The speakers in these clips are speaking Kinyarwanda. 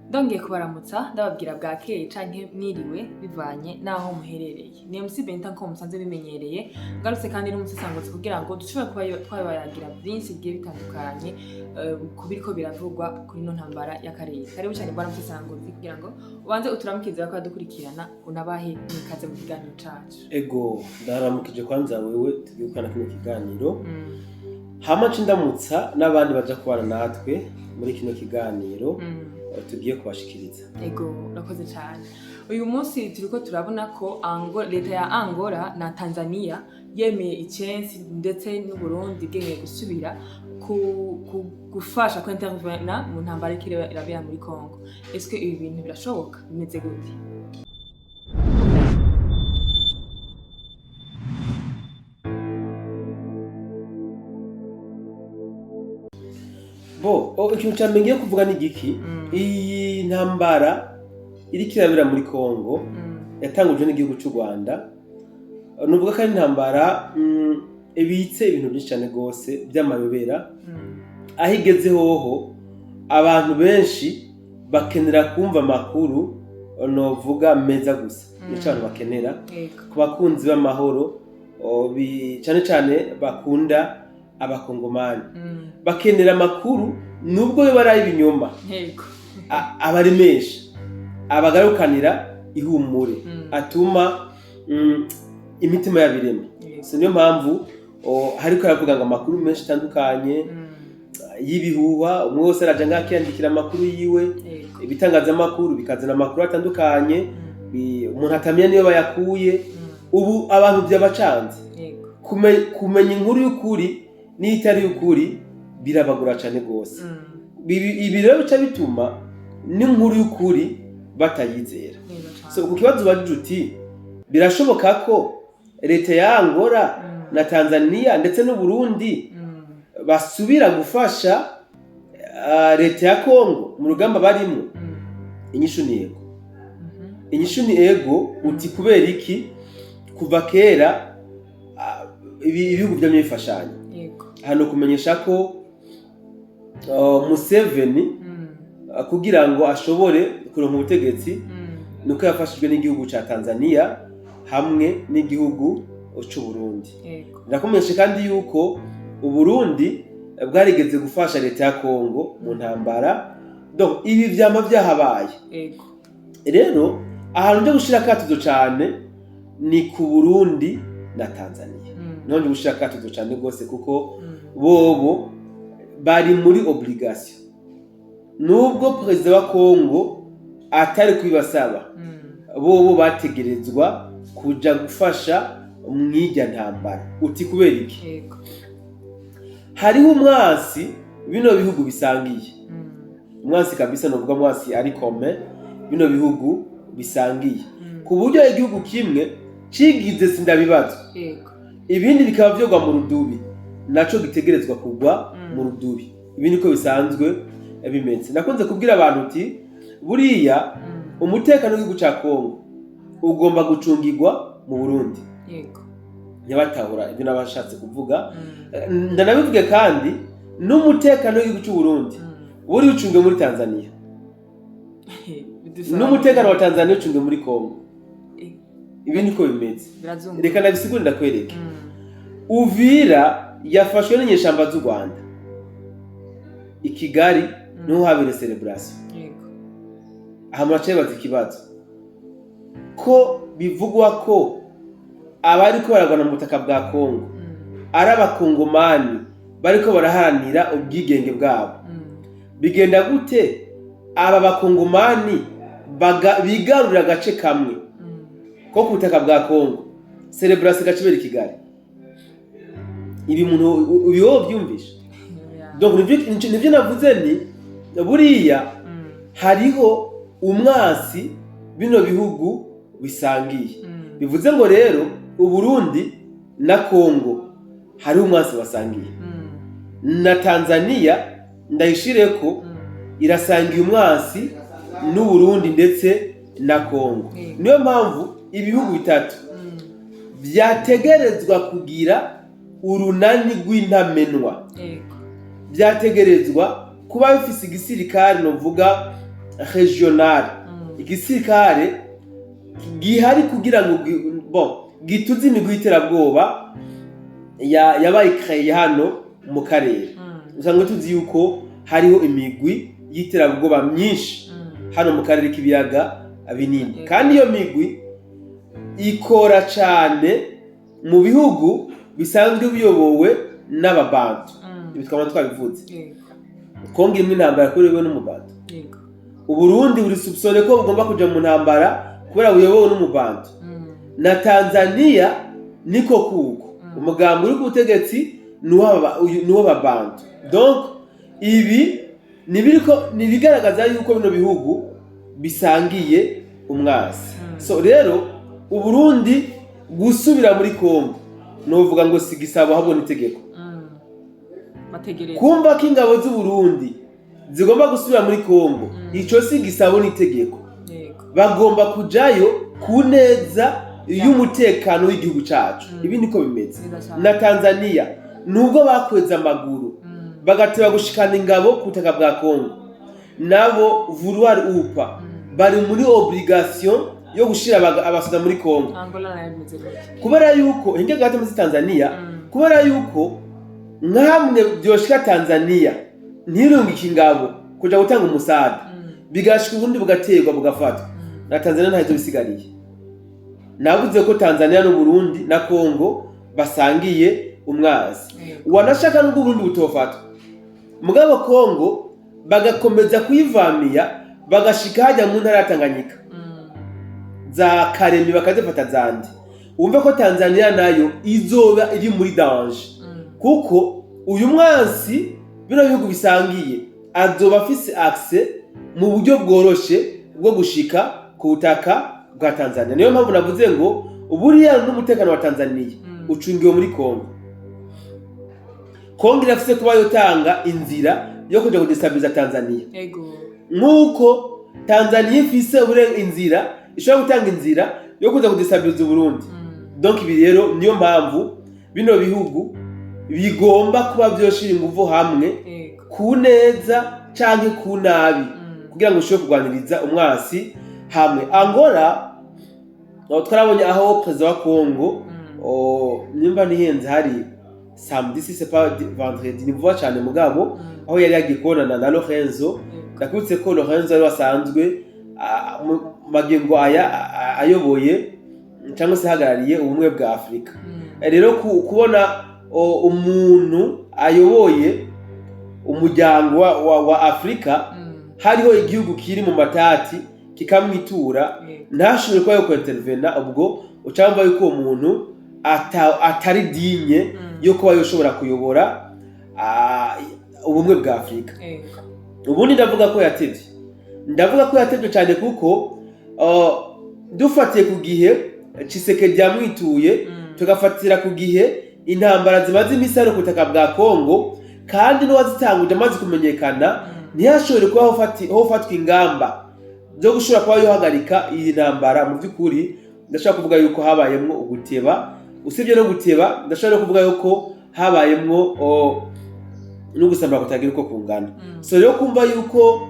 Ndongeye kubaramutsa ndababwira bwakeye canke mwiriwe bivanye naho muherereye. Ni MC Benta nko musanze bimenyereye, ngarutse kandi n'umusesangutsi kugira ngo dushobore kuba twabayagira byinshi bigiye bitandukanye kubiriko biravugwa kuri no ntambara y'akarere. Karibu cyane bwana musesangutsi kugira ngo ubanze uturamukize bakora dukurikirana unabahe nikaze mu kiganiro cacu. Ego ndaramukije kwanza wewe tugikana kino kiganiro. Hama ndamutsa n'abandi baje kubana natwe muri kino kiganiro. Tugiye kubashikiriza. Ego urakoze cyane. Uyu munsi turiko turabona ko leta ya Angola na Tanzania yemeye icensi ndetse n'u Burundi bwemeye gusubira gufasha ko intervenir mu ntambara irabera muri Congo. Est-ce que ibi bintu birashoboka? Bimeze gute? Ikintu cyane ngiye kuvuga ni igiki. Iyi ntambara iri kirabira muri Congo yatangujwe n'igihugu cy'u Rwanda. Nuvuga ko ari intambara ibitse ibintu byinshi cyane gose by'amayobera. Aho igeze hoho abantu benshi bakenera kumva amakuru novuga meza gusa. Nico abantu bakenera ku bakunzi b'amahoro cyane cyane bakunda abakongomani. Bakenera amakuru nubwo baraye ibinyoma. Abaremesha abagarukanira ihumure atuma imitima yabirema. So niyo mpamvu hariko aravuga ngo amakuru menshi atandukanye y'ibihuha, umwe wose araje ngakiyandikira amakuru yiwe, ibitangaza amakuru bikazana amakuru atandukanye, umuntu atamenya niyo bayakuye. Ubu abantu byabacanze kumenya inkuru y'ukuri n'itari y'ukuri birabagura cyane gose. Ibi rero bica bituma n'inkuru y'ukuri batayizera. So ku kibazo baje uti birashoboka ko leta ya Angola na Tanzania ndetse n'u Burundi basubira gufasha leta ya Congo mu rugamba barimo. Inyishu ni ego. Inyishu ni ego. Uti kubera iki? Kuva kera ibihugu by'amifashanya hano kumenyesha ko Museveni kugira ngo ashobore kuronka ubutegetsi nuko yafashijwe n'igihugu ca Tanzania hamwe n'igihugu cy'u Burundi. Ndakumenyesha kandi yuko u Burundi bwarigeze gufasha leta ya Congo mu ntambara. Donc ibi vyama byahabaye. Rero ahantu nje gushira katuzo cyane ni ku Burundi na Tanzania. None gushira katuzo cyane gose kuko bobo bari muri obligation. Nubwo president wa Congo atari kwibasaba, bobo bategerezwa kuja gufasha mw'ijya ntambara. Uti kubera iki? Hariho umwasi bino bihugu bisangiye. Umwasi kabisa novuga mwasi ari kome bino bihugu bisangiye. Ku buryo igihugu kimwe cigize sindabibazo. Ibindi bikaba vyogwa mu rudubi. Naco gitegerezwa kugwa mu rudubi. Ibi niko bisanzwe bimeze. Nakunze kubwira abantu uti buriya umutekano w'igihugu ca Congo ugomba gucungirwa mu Burundi. Nyabatahura ibyo nabashatse kuvuga. Ndanabivuge kandi n'umutekano w'igihugu cy'u Burundi buri ucunge muri Tanzania. N'umutekano wa Tanzania ucunge muri Congo. Ibi niko bimeze. Reka nabisigure ndakwereke. Uvira yafashwe n'inyeshamba z'u Rwanda. Ikigali niho habire celebration. Hamache bazikibazo ko bivugwa ko abariko baragwana mu butaka bwa Congo ari abakongomani bariko baraharanira ubwigenge bwabo. Bigenda gute aba bakongomani bigarurira agace kamwe ko ku butaka bwa Congo celebration gacibera Kigali? Ibi muntu ubiho byumvisha. Donc nivyo navuze ni buriya hariho umwasi bino bihugu bisangiye. Bivuze ngo rero u Burundi na Congo hari umwasi basangiye. Na Tanzania ndayishireko irasangiye umwasi n'u Burundi ndetse na Congo. Niyo mpamvu ibihugu bitatu byategerezwa kugira urunani rw'intamenwa. Byategerezwa kuba bifise igisirikare novuga regional, igisirikare gihari kugira ngo gituze imigwi y'iterabwoba yabaye kreye hano mu karere. Usanga tuzi yuko hariho imigwi y'iterabwoba myinshi hano mu karere k'ibiyaga binini, kandi iyo migwi ikora cyane mu bihugu bisanzwe biyobowe n'ababantu. Ibi twaba twabivuze. Kongo imwe intambara yakorewe n'umubantu. Uburundi buri subsone ko bugomba kuja mu ntambara kubera buyobowe n'umubantu. Na Tanzania niko kuko umugambi uri ku butegetsi nuwo babantu. Donc ibi nibigaragaza yuko bino bihugu bisangiye umwasi. So rero Uburundi gusubira muri Kongo novuga ngo sigisaba habona itegeko. Kumva ko ingabo z'u Burundi zigomba gusubira muri Kongo ico sigisaba n'itegeko. Bagomba kujayo ku neza y'umutekano w'igihugu cacu. Ibi niko bimeze. Na Tanzania nubwo bakweza amaguru bagateba gushikana ingabo ku butaka bwa Kongo, nabo vouloir upa bari muri obligation yo gushira abasoda muri Kongo. Kubera yuko hinge gati muri Tanzania, kubera yuko nkamwe byoshika Tanzania ntirungike ingabo kuja gutanga umusada, bigashika ubundi bugaterwa bugafatwa. Na Tanzania ntazo bisigariye. Navuze ko Tanzania no Burundi na Kongo basangiye umwazi. Wanashaka n'ubwo Burundi butofatwa, mugabo Kongo bagakomeza kuyivamiya bagashika hajya mu ntara ya Tanganyika za Karemi bakazifata zandi. Umve ko Tanzania nayo izoba iri muri danger, kuko uyu mwansi bino bihugu bisangiye azoba afise access mu buryo bworoshe bwo gushika ku butaka bwa Tanzania. Niyo mpamvu navuze ngo uburiya n'umutekano wa Tanzania ucungiwe muri Kongo. Kongo irafise kuba yotanga inzira yo kuja kudestabiliza Tanzania. Nuko Tanzania ifise inzira ishobora gutanga inzira yo kuja kudestabiliza Burundi. Donc ibi rero niyo mpamvu bino bihugu bigomba kuba byoshira inguvu hamwe ku neza canke ku nabi kugira ngo ushobore kurwaniriza umwasi hamwe. Angola twarabonye aho president wa Kongo nimba nihenze hari samedi si c'est pas vendredi nivuga cyane mugabo aho yari yagiye kubonana na Lorenzo. Ndakubitse ko Lorenzo yari wasanzwe magingo ayoboye cyangwa se hagarariye ubumwe bwa Afrika. Rero kubona umuntu ayoboye umuryango wa Afrika hariho igihugu kiri mu matati kikamwitura, ntashobore kuba yo intervena, ubwo ucamba yuko umuntu atari dinye yo kuba yoshobora kuyobora ubumwe bwa Afrika. Ubundi ndavuga ko yatevye cyane kuko dufatiye ku gihe Tshisekedi yamwituye, tugafatira ku gihe intambara zimaze imisi hano ku butaka bwa Kongo, kandi n'uwazitanguje amaze kumenyekana ntiyashobore kuba hofatwa ingamba zo gushobora kuba yohagarika iyi ntambara. Mu by'ukuri ndashaka kuvuga yuko habayemwo uguteba, usibye no guteba ndashaka kuvuga yuko habayemwo no gusamba kutagira uko kungana. So rero kumva yuko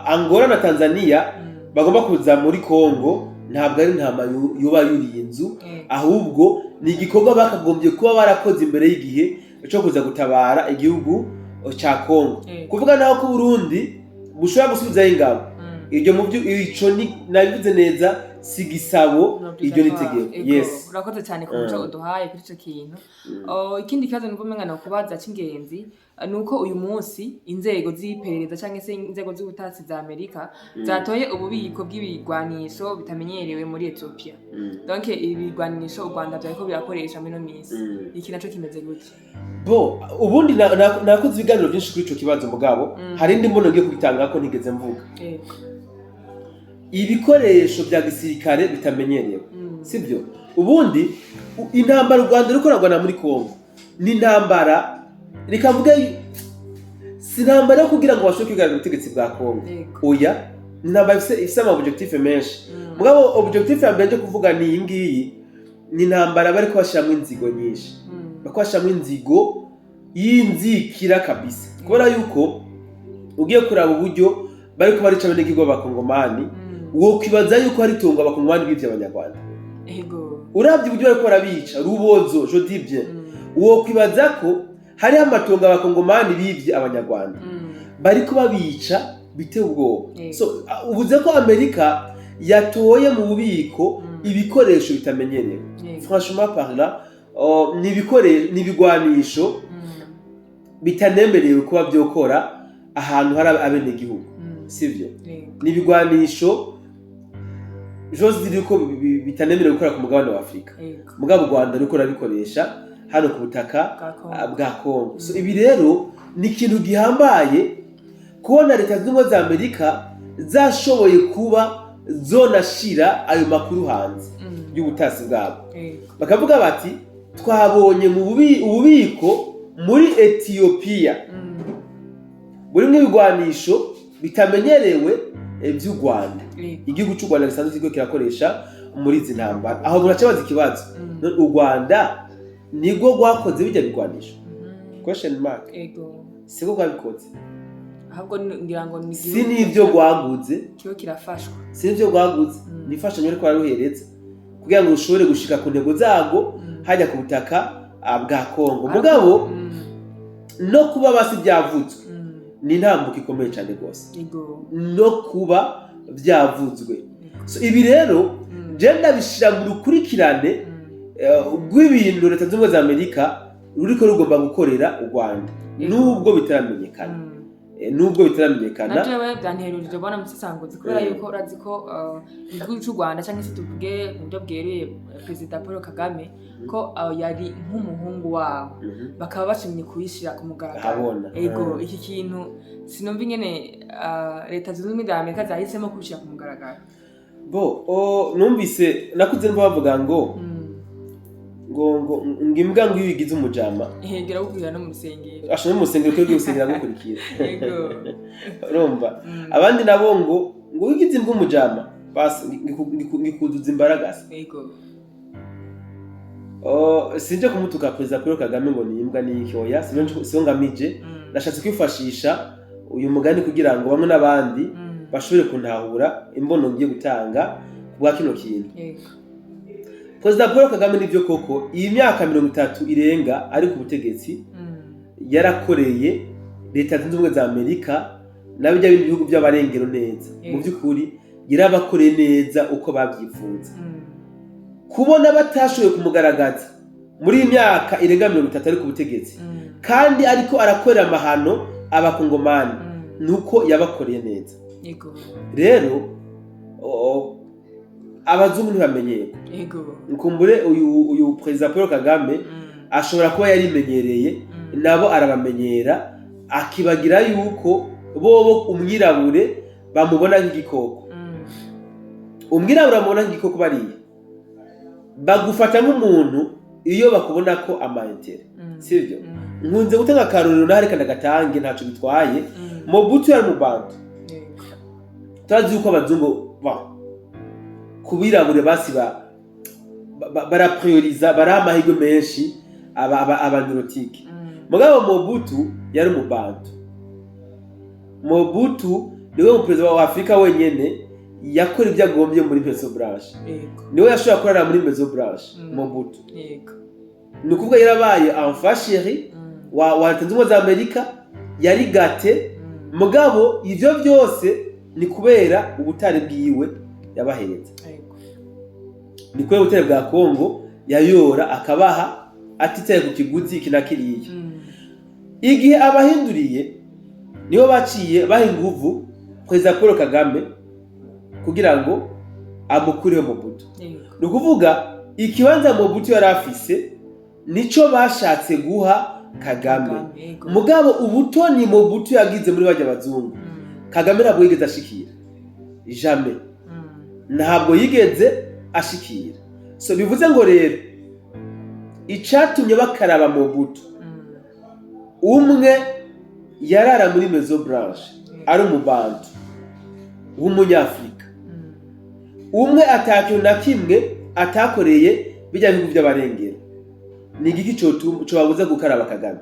Angola na Tanzania bagomba kuza muri Kongo ntabwo ari ntama yoba yuriye inzu, ahubwo ni igikorwa bakagombye kuba barakoze imbere y'igihe cyo kuza gutabara igihugu ca Kongo. Kuvuga naho ko Burundi bushobora gusubizayo ingabo, iryo mu byo ico nabivuze neza sigisabo iryo nitegeko. Yes, urakoze cyane ku muco uduhaye kuri ico kintu. Ikindi kibazo numva mengana kubaza cy'ingenzi nuko uyu munsi inzego z'iperereza cyangwa se inzego z'ubutasi za Amerika zatoye ububiko bw'ibigwanisho bitamenyerewe muri Ethiopia. Donc ibigwanisho u Rwanda byariko birakoresha muri no minsi. Iki naco kimeze gute? Ubundi nakoze ibiganiro byinshi kuri ico kibazo mugabo hari indi mbono ngiye kubitanga ko nigeze mvuga. Ibikoresho bya gisirikare bitamenyerewe, sibyo? Ubundi intambara u Rwanda riko ragwana muri Kongo ni intambara rikavuga sinambara yo kugira ngo bashoke kugarura ubutegetsi bwa Kongo. Oya, intambara ifise ama objectif menshi. Mugabo objectif ya mbere kuvuga ni iyi ngiyi, ni intambara bari kwashiramo inzigo nyinshi, bakwashiramo inzigo y'inzikira kabisa. Kubera yuko ugiye kuraba uburyo bariko barica bene igihugu b'abakongomani wo kwibaza yuko hari tunga abakongomani bivye abanyarwanda uravye uburyo bariko barabica Rubozo Jodibye wo kwibaza ko hari amatunga abakongomani bivye abanyarwanda bariko babica biteye ubwoba. So uvuze ko Amerika yatoye mu bubiko ibikoresho bitamenyerewe. Franchement parlant, ni ibigwanisho bitanemerewe kuba byokora ahantu hari abene gihugu, sivyo? Ni ibigwanisho jose diriko bitanemerewe gukora ku mugabane wa Afrika. Mugabo Rwanda riko rabikoresha hano ku butaka bwa Kongo. So ibi rero ni ikintu gihambaye kubona leta z'ubumwe za Amerika zashoboye kuba zonashira ayo makuru hanze y'ubutasi bwabo. Bakavuga bati twabonye mu ububiko muri Ethiopia buri mw'ibigwanisho bitamenyerewe by'u Rwanda. Igihugu cy'u Rwanda gisanzwe kiriko kirakoresha muri izi ntambara. Aho muracabaza ikibazo, u Rwanda nigo rwakoze bijya bigwanisho? Question mark. Siko rwabikoze. Ahubwo ngira ngo ni si nivyo rwaguze cyo kirafashwa. Si nivyo rwaguze, nifashanyo ariko araruhereza kugira ngo ushobore gushika ku ntego zago hajya ku butaka bwa Kongo. Mugabo no kuba basi byavuzwe ni ntambuka ikomeye cyane gose. No kuba byavuzwe. So ibi rero je ndabishira mu rukurikirane rw'ibintu leta z'ubumwe za Amerika ruriko rugomba gukorera u Rwanda nubwo bitaramenyekana. Naje byanterurije bwana Musasangozi kubera yuko urazi ko igihugu cy'u Rwanda cyangwa se tuvuge mu byo bweruye Perezida Paul Kagame ko yari nk'umuhungu wabo bakaba bashimye kubishira ku mugaragaro. Iki kintu sinumva ingene leta z'ubumwe za Amerika zahisemo kubishira ku mugaragaro. Numvise nakuze bavuga ngo ngimbwa ngo ibigize umujama hegera gukwira no mu rusengero ashobora mu rusengero cyo gusengera gukurikira. Urumva abandi nabo ngo wigize imbwa umujama basi ngikuduza imbaraga. Sinje kumutuka Perezida Paul Kagame ngo ni imbwa n'iki oya siyo ngamije. Nashatse kwifashisha uyu mugani kugira ngo bamwe n'abandi bashobore kuntahura imbono ngiye gutanga bwa kino kintu. Perezida Paul Kagame nivyo koko iyi myaka 30 irenga ari ku butegetsi yarakoreye leta zunze ubumwe za Amerika nabijya bindi bihugu by'abarengero neza. Mu by'ukuri yarabakoreye neza uko babyifuza. Kubona batashoboye kumugaragaza muri iyi myaka irenga 30 ari ku butegetsi kandi ariko arakorera amahano abakongomani nuko yabakoreye neza. Rero abazungu ntibamenyeye. Nkumbure uyu Perezida Paul Kagame ashobora kuba yarimenyereye nabo arabamenyera akibagira yuko bobo umwirabure bamubona nk'igikoko. Umwirabure amubona nk'igikoko bariye bagufata nk'umuntu iyo bakubona ko amaintere, sivyo? Nkunze gutanga akarorero nahari kandi gatange ntaco bitwaye. Mobutu yari mu Bantu. Tazi uko abazungu kubirabure basi baraprioriza baramahirwe menshi abanyorotike. Mugabo Mobutu yari mu Bantu. Mobutu niwe mu perezida wa Afrika wenyene yakora ibyo agombye muri Maison Blanche. Niwe yashobora kurara muri Maison Blanche. Mobutu ni ukuvuga yarabaye enfant chéri wa leta z'ubumwe za Amerika yari gate. Mugabo ivyo byose ni kubera ubutare bwiwe yabahetse. Ni kubera ubutare bwa Kongo yayora akabaha atitaye ku kiguzi kinakiriye. Igihe abahinduriye niho baciye baha inguvu Perezida Paul Kagame kugira ngo amukureho Mobutu. Ni ukuvuga ikibanza Mobutu yari afise nico bashatse guha Kagame. Mugabo ubutoni Mobutu yagize muri bajya bazungu Kagame ntabwo yigeze ashikira. Jamais. Ntabwo yigeze ashikira. So bivuze ngo rero icatumye bakaraba Mobutu umwe yarara muri Maison Blanche ari mu Bantu w'umunyafrika umwe atakintu na kimwe atakoreye bijya bihugu by'abarengero. Ni igiki cyo babuza gukaraba Kagame?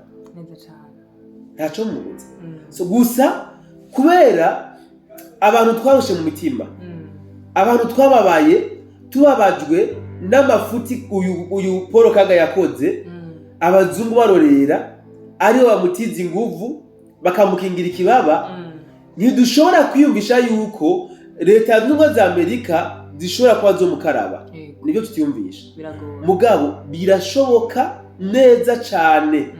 Ntaco mubuza. So gusa kubera abantu twarushe mu mitima, abantu twababaye tubabajwe n'amafuti uyu Paul Kagame yakoze, abazungu barorera aribo bamutiza inguvu bakamukingira ikibaba. Ntidushobora kwiyumvisha yuko leta z'ubumwe za Amerika zishobora kuba zo mukaraba, nibyo tutiyumvisha. Mugabo birashoboka neza cyane,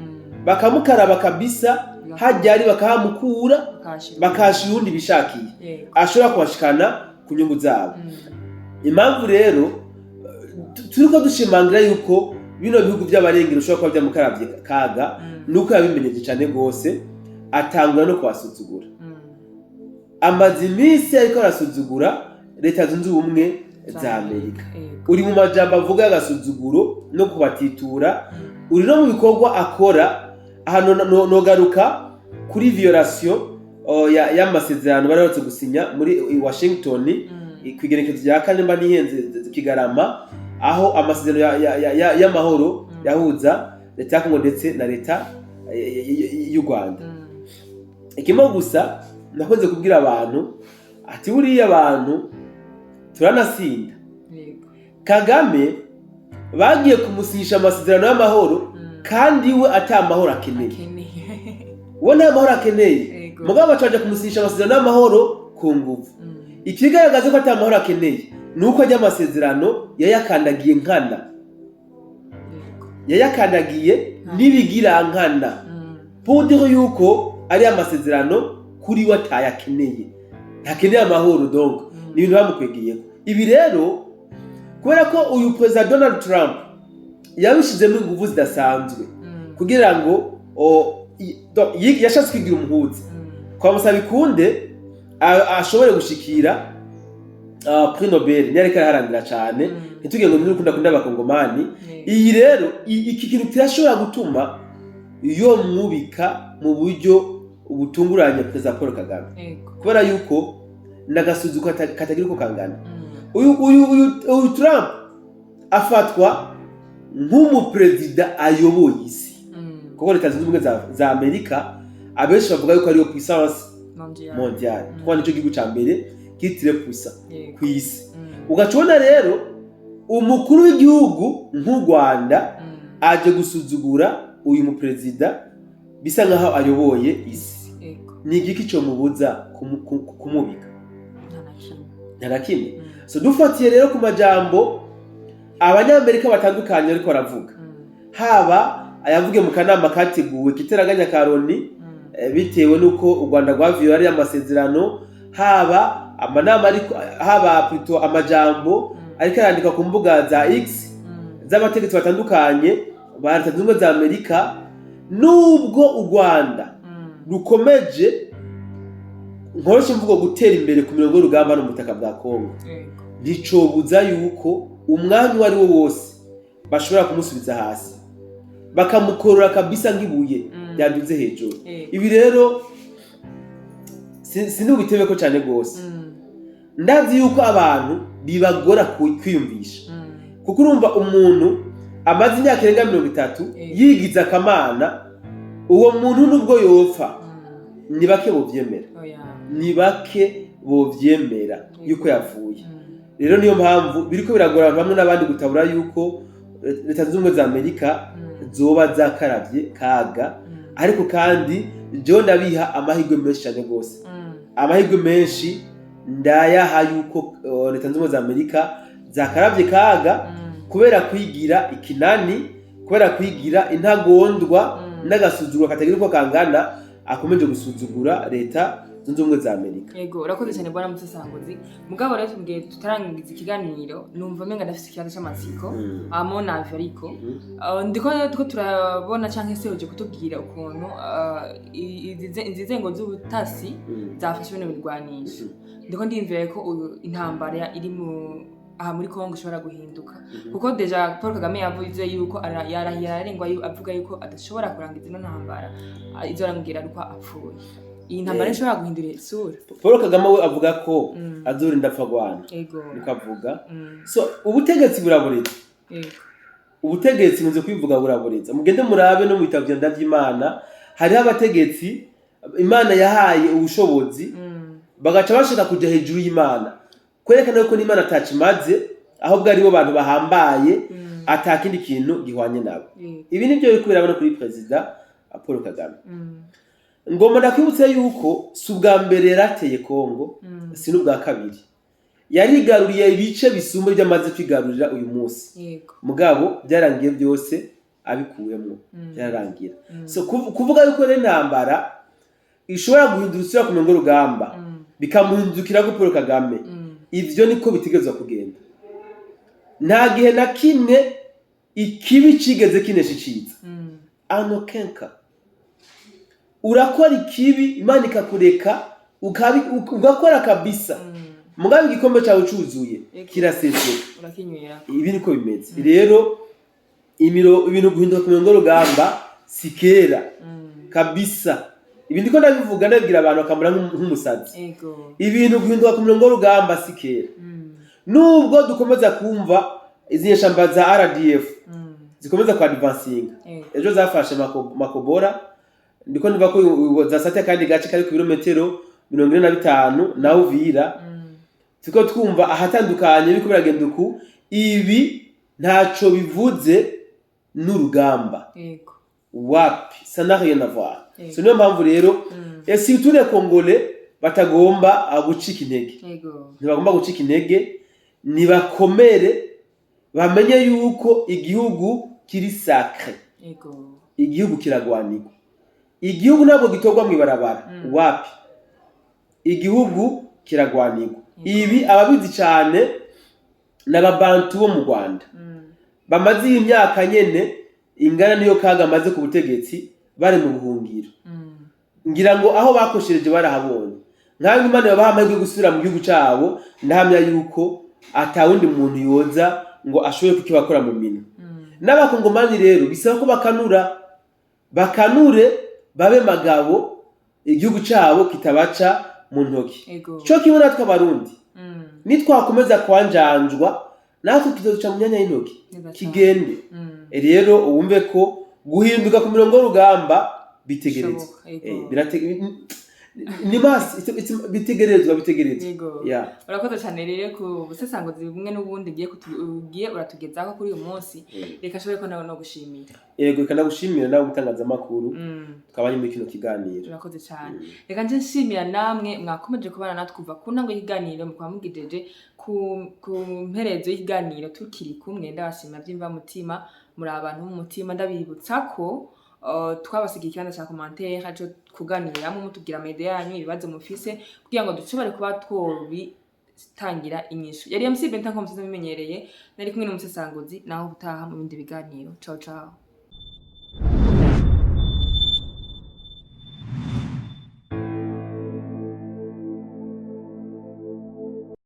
bakamukaraba kabisa, hajyari bakahamukura bakashira undi bishakiye, ashobora kubashikana ku nyungu zabo. Impamvu rero turiko dushimangira yuko bino bihugu by'abarengero ushobora kuba byamukaravye kaga, nuko yabimenyeje cyane gose, atangura no kubasuzugura. Amaze iminsi ariko arasuzugura leta zunze ubumwe za Amerika. Uri mu majambo avuga agasuzuguro no kubatitura, uri no mu bikorwa akora. Hano nogaruka kuri violation y'amasezerano bararutse gusinya muri Washington kwigerekezo rya kane mba nihenze Kigarama, aho amasezerano y'amahoro yahuza leta ya Kongo ndetse na leta y'u Rwanda. Ikimo gusa nakunze kubwira abantu ati buriya abantu turanasinda. Kagame bagiye kumusinyisha amasezerano y'amahoro kandi we atamahoro akeneye. We nta mahoro akeneye, mugabo bacaje kumusinyisha amasezerano y'amahoro ku nguvu. Ikigaragaza ko atamahoro akeneye nuko ajya amasezerano yayakandagiye nkana, yayakandagiye nibigira nkana, pondero yuko ari amasezerano kuri we atayakeneye, ntakeneye amahoro. Donc ni ibintu bamukwegiyeko. Ibi rero kubera ko uyu President Donald Trump yabishizemo inguvu zidasanzwe kugira ngo yashatse kwigira umuhuza kwa musaba ikunde ashobore gushikira Prix Nobel. Nyareka araharanira cyane, ntitugiye ngo n'urukundo akunda abakongomani. Iyi rero iki kintu kirashobora gutuma yo mwubika mu buryo ubutunguranye President Paul Kagame, kubera yuko nagasuzuko katagira uko kangana. Uyu Trump afatwa nk'umuperezida ayoboye isi, kuko leta zunze ubumwe za Amerika abenshi bavuga yuko ariyo puissance mondiale, kuko nicyo gihugu cya mbere kitire puissant ku isi. Ugacona rero umukuru w'igihugu nk'u Rwanda aje gusuzugura uyu muperezida bisa nkaho ayoboye isi. Ni igiki cyo mubuza kumubika? Nta kimwe. So dufatiye rero ku majambo abanyamerika batandukanye ariko baravuga, haba ayavuge mu kanama kateguwe kiteraganya karoni bitewe nuko u Rwanda rwaviyora amasezerano, haba amanama ariko haba plutôt amajambo ariko arandika ku mbuga za X z'abategetsi batandukanye ba leta zunze ubumwe za Amerika. Nubwo u Rwanda rukomeje nkoroshe mvugo gutera imbere ku mirongo y'urugamba no mutaka bwa Kongo, ndicobuza yuko umwanya wari wo wose bashobora kumusubiza hasi bakamukorora kabisa nk'ibuye yaduze hejuru. Ibi rero sinubitebe ko cyane gose. Ndazi yuko abantu bibagora kwiyumvisha, kuko urumva umuntu amaze imyaka irenga 30 yigize akamana, uwo muntu nubwo yopfa ni bake bovyemera, ni bake bovyemera yuko yavuye. Rero niyo mpamvu biriko biragora bamwe n'abandi gutabura yuko leta zunze ubumwe za Amerika zoba zakaravye kaga. Ariko kandi jo ndabiha amahirwe menshi cyane gose, amahirwe menshi ndayaha yuko leta zunze ubumwe za Amerika zakaravye kaga, kubera kwigira ikinani, kubera kwigira intagondwa n'agasuzuguro katagira uko kangana, akomeje gusuzugura leta zunze ubumwe za Amerika. Yego, urakoze cyane bwana Musesangozi. Mugabo rero tugiye tutarangiza ikiganiro, numva menga ndafite ikibazo cy'amatsiko amona ariko ndiko turabona canke se uje kutubwira ukuntu izi zengo z'ubutasi zafashwe no mirwanisha. Ndiko ndimvira ko intambara iri aha muri Kongo ishobora guhinduka, kuko deja Paul Kagame yavuze yuko yararengwa avuga yuko adashobora kurangiza ino ntambara, izorangira ariko apfuye. Iyi ntambara ishobora guhindura isura. Paul Kagame we avuga ko azorinda apfa Rwanda, niko avuga. So ubutegetsi buraboreza, ubutegetsi nze kwivuga buraboreza. Mugende murabe no mu bitabo by'Imana, hari abategetsi Imana yahaye ubushobozi bagaca bashaka kuja hejuru y'Imana kwerekana yuko n'Imana atakimaze ahubwo ari bo bantu bahambaye atakindi kintu gihwanye nabo. Ibi nivyo biri kubirabona kuri President Paul Kagame. Ngomba ndakwibutsa yuko si ubwa mbere yarateye Kongo, si n'ubwa kabiri. Yarigaruriye ibice bisumba by'amaze kwigarurira uyu munsi. Mugabo byarangiye byose abikuwemwo, byararangira. So kuvuga yuko n'intambara ishobora guhindurira ku mengo rugamba bikamuhindukira ko Paul Kagame, ivyo niko bitegezwa kugenda. Nta gihe na kimwe ikibi cigeze kinesha iciza. Anokenka urakora ikibi Imana ikakureka ugakora kabisa, mugabe igikombe cyawe cuzuye kiraseseka, urakinywera. Ibi niko bimeze. Rero ibintu guhinduka ku mengo rugamba sikera kabisa. Ibi ndiko ndabivuga ndabwira abantu bakamura nk'umusazi. Ibintu guhinduka ku mengo rugamba sikera. Nubwo dukomeza kumva izi shamba za RDF zikomeza kwa advancing, ejo zafashe makobora, ndiko niva ko zasate kandi gace kari ku birometero 45 na Uvira. Tuko twumva ahatandukanye biko biragenda uku. Ibi ntaco bivuze n'urugamba. Wapi ça n'a rien à voir. So niyo mpamvu rero si tous les Congolais batagomba gucika intege. Ntibagomba gucika intege, nibakomere bamenye yuko igihugu kiri sacré. Igihugu kiragwanirwa. Igihugu ntabwo gitorwa mu ibarabara. Wapi igihugu kiragwanirwa. Ibi ababizi cyane n'ababantu bo mu Rwanda bamaze imyaka nyene ingana niyo Kaga amaze ku butegetsi bari mu buhungiro. Ngira ngo aho bakoshereje barahabonye. Nkaho Imana yabaha amahirwe gusubira mu gihugu cyabo, ndahamya yuko atawundi muntu yoza ngo ashobore kukibakora mu minwe. N'abakongomani rero bisaba ko bakanure babe magabo, igihugu cyabo kitabaca mu ntoki. Cyo kimwe natwe abarundi nitwakomeza kwanjanjwa natwe kizoca mu myanya y'intoki kigende. Rero uwumve ko guhinduka ku mirongo y'urugamba bitegerezwa. Bitegerezwa. Urakoze cyane rero ku busesanguzi bumwe n'ubundi ugiye uratugezaho kuri uyu munsi. Reka shobore ko nawe no gushimira. Yego, reka ndagushimira nawe mutangazamakuru twabanye muri kino kiganiro. Urakoze cyane. Reka nje nshimira namwe mwakomeje kubana natwe kuva ku ntango y'ikiganiro mukwamugijeje ku mperezo y'ikiganiro tukiri kumwe. Ndabashimira byimva mutima, muri abantu b'umutima. Ndabibutsa ko twabasigiye ikibanza cya commentaire cyo kuganiramo mutubwira amede yanyu, ibibazo mufise kugira ngo dushobore kuba twobitangira inyishu. Yari MC Benta nko musaza bimenyereye, nari kumwe n'umusesanguzi naho gutaha mu bindi biganiro. Ciao ciao.